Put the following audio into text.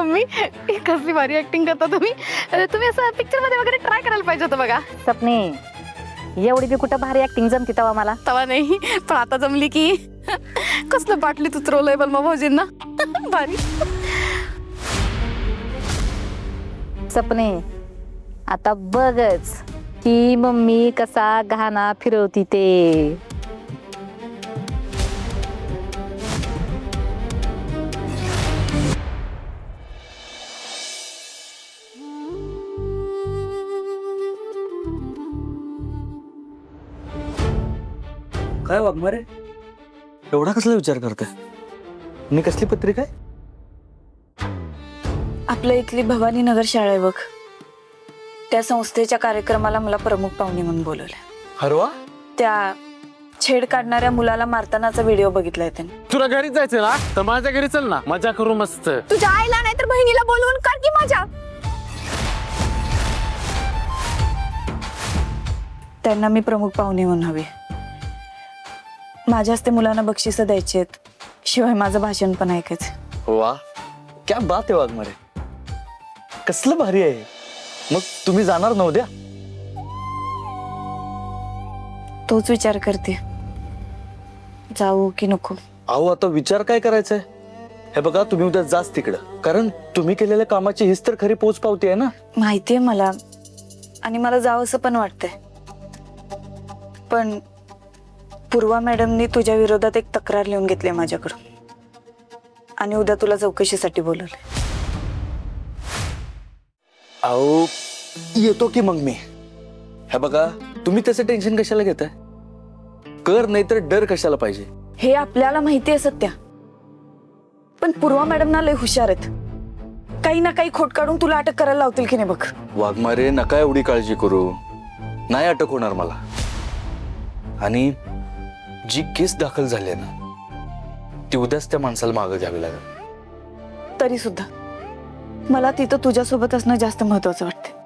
Mummy कसली भारी acting करता तुम्ही. तुम्ही असं पिक्चर मध्ये वगैरे ट्राय करायला पाहिजे होतं बघा. सपने एवढी बी कुठं भारी ऍक्टिंग जमती तवा मला. तवा नाही पण आता जमली की. कसलं बाटलीत उतरवलंय बलमा भाऊजींना. भारी. सपने आता बघच की मम्मी कसा घाणा फिरवती ते. काय वाघमारे एवढा कसला विचार करते? मी कसली पत्रिका आहे? आपल्या इथली भवानी नगर शाळा आहे बघ, त्या संस्थेच्या कार्यक्रमाला मला प्रमुख पाहुणे म्हणून बोलवलं. हरवा त्या छेड काढणाऱ्या मुलाला मारतानाचा व्हिडिओ बघितलाय त्यांनी. तुला घरी जायचं ना तर माझ्या घरी चल ना, मजा करू मस्त. तुझ्या आईला नाही तर बहिणीला बोलवून कर की माझ्या. त्यांना मी प्रमुख पाहुणे म्हणून हवे. माझ्याच ते मुलांना बक्षिसं द्यायची आहेत, शिवाय माझं भाषण पण ऐकायचं. वा क्या बात आहे वाघमारे, कसलं भारी आहे. मग तुम्ही जाणार ना उद्या? तोच विचार करते जाऊ की नको. अहो आता विचार काय करायचा आहे? हे बघा तुम्ही उद्या जाच तिकडं, कारण तुम्ही केलेल्या कामाची हीच तर खरी पोच पावती आहे ना. माहितीये मला, आणि मला जावं असं पण वाटतंय. पण पूर्वा मॅडमनी तुझ्या विरोधात एक तक्रार लिहून घेतली माझ्याकडून, आणि उद्या तुला चौकशीसाठी बोलवले. अहो येतो की मग मी. हे बघा तुम्ही त्याचं टेन्शन कशाला घेताय? कर नाही तर डर कशाला पाहिजे? हे आपल्याला माहिती आहे सत्या, पण पूर्वा मॅडम ना लय हुशार आहेत. काही ना काही खोट काढून तुला अटक करायला लावतील की नाही बघ. वाघमारे नका एवढी काळजी करू, नाही अटक होणार मला. आणि जी केस दाखल झाली आहे ना ती उद्याच त्या माणसाला मागं घ्यावी लागेल. तरी सुद्धा मला तिथं तुझ्यासोबत असणं जास्त महत्वाचं वाटतं.